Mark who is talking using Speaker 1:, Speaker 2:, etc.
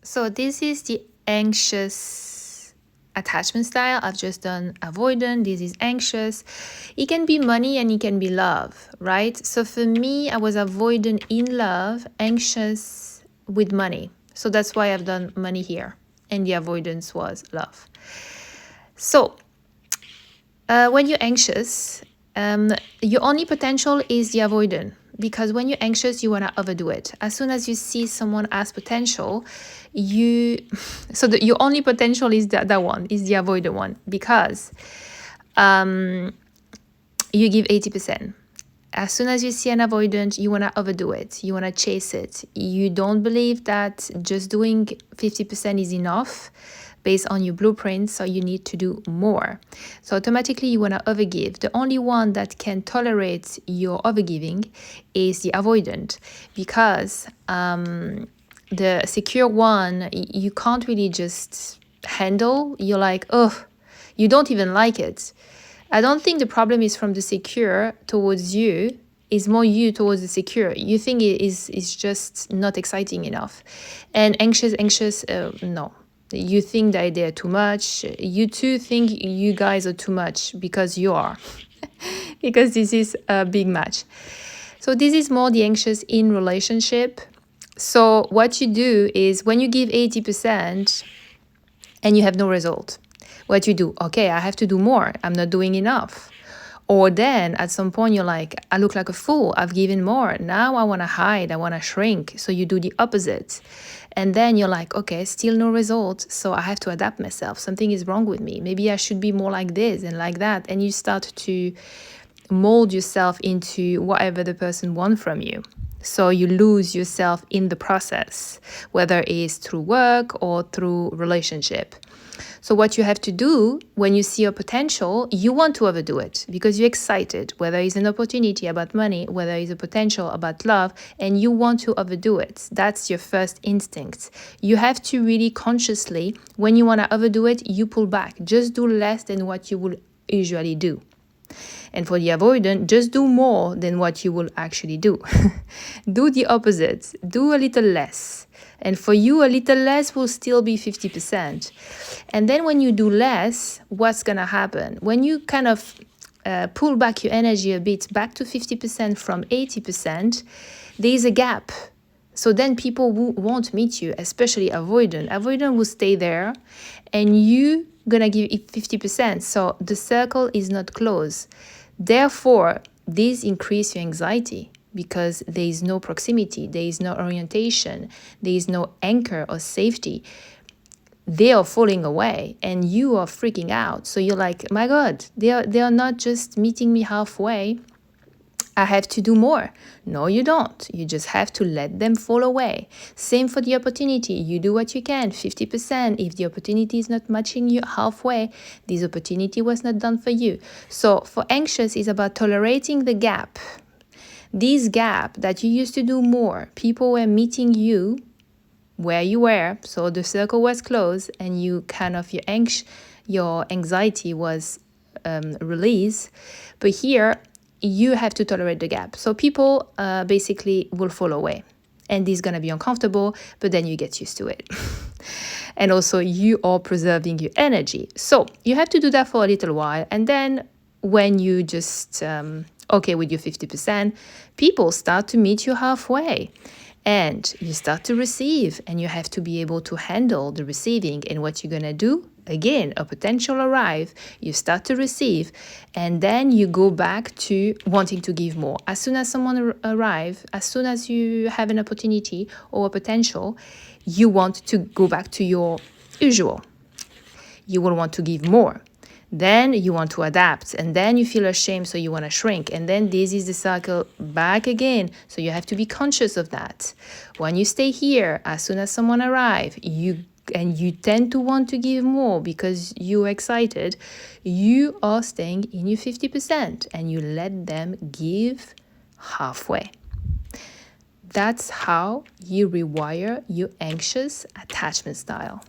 Speaker 1: So this is the anxious attachment style. I've just done avoidant. This is anxious. It can be money and it can be love, right? So for me, I was avoidant in love, anxious with money. So that's why I've done money here. And the avoidance was love. So when you're anxious, your only potential is the avoidant. Because when you're anxious, you want to overdo it. As soon as you see someone as potential, your only potential is that one, is the avoidant one. Because you give 80%. As soon as you see an avoidant, you want to overdo it. You want to chase it. You don't believe that just doing 50% is enough based on your blueprint, so you need to do more. So automatically you want to overgive. The only one that can tolerate your overgiving is the avoidant, because the secure one, you can't really just handle. You're like, oh, you don't even like it. I don't think the problem is from the secure towards you. It's more you towards the secure. You think it is just not exciting enough. And anxious, no. You think that they're too much. You too think you guys are too much, because you are. Because this is a big match. So this is more the anxious in relationship. So what you do is when you give 80% and you have no result, what you do, okay, I have to do more. I'm not doing enough. Or then at some point you're like, I look like a fool. I've given more. Now I want to hide. I want to shrink. So you do the opposite. And then you're like, okay, still no result. So I have to adapt myself. Something is wrong with me. Maybe I should be more like this and like that. And you start to mold yourself into whatever the person wants from you. So you lose yourself in the process, whether it's through work or through relationship. So what you have to do when you see a potential, you want to overdo it because you're excited, whether it's an opportunity about money, whether it's a potential about love, and you want to overdo it. That's your first instinct. You have to really consciously, when you want to overdo it, you pull back. Just do less than what you would usually do. And for the avoidant, just do more than what you will actually do. Do the opposite. Do a little less. And for you, a little less will still be 50%. And then when you do less, what's going to happen? When you kind of pull back your energy a bit, back to 50% from 80%, there is a gap. So then people won't meet you, especially avoidant. Avoidant will stay there and you gonna give it 50%. So the circle is not closed. Therefore, this increase your anxiety because there is no proximity, there is no orientation, there is no anchor or safety. They are falling away and you are freaking out. So you're like, my God, they are not just meeting me halfway. I have to do more. No, you don't. You just have to let them fall away. Same for the opportunity. You do what you can, 50%. If the opportunity is not matching you halfway, this opportunity was not done for you. So for anxious, it's about tolerating the gap. This gap that you used to do more, people were meeting you where you were, so the circle was closed and you kind of, your anxiety was released. But here, you have to tolerate the gap. So people basically will fall away. And this is going to be uncomfortable, but then you get used to it. And also you are preserving your energy. So you have to do that for a little while. And then when you just okay with your 50%, people start to meet you halfway. And you start to receive, and you have to be able to handle the receiving. And what you're going to do, again, a potential arrive, you start to receive, and then you go back to wanting to give more. As soon as someone arrives, as soon as you have an opportunity or a potential, you want to go back to your usual. You will want to give more. Then you want to adapt, and then you feel ashamed, so you want to shrink. And then this is the cycle back again. So you have to be conscious of that. When you stay here, as soon as someone arrives, you tend to want to give more because you're excited, you are staying in your 50% and you let them give halfway. That's how you rewire your anxious attachment style.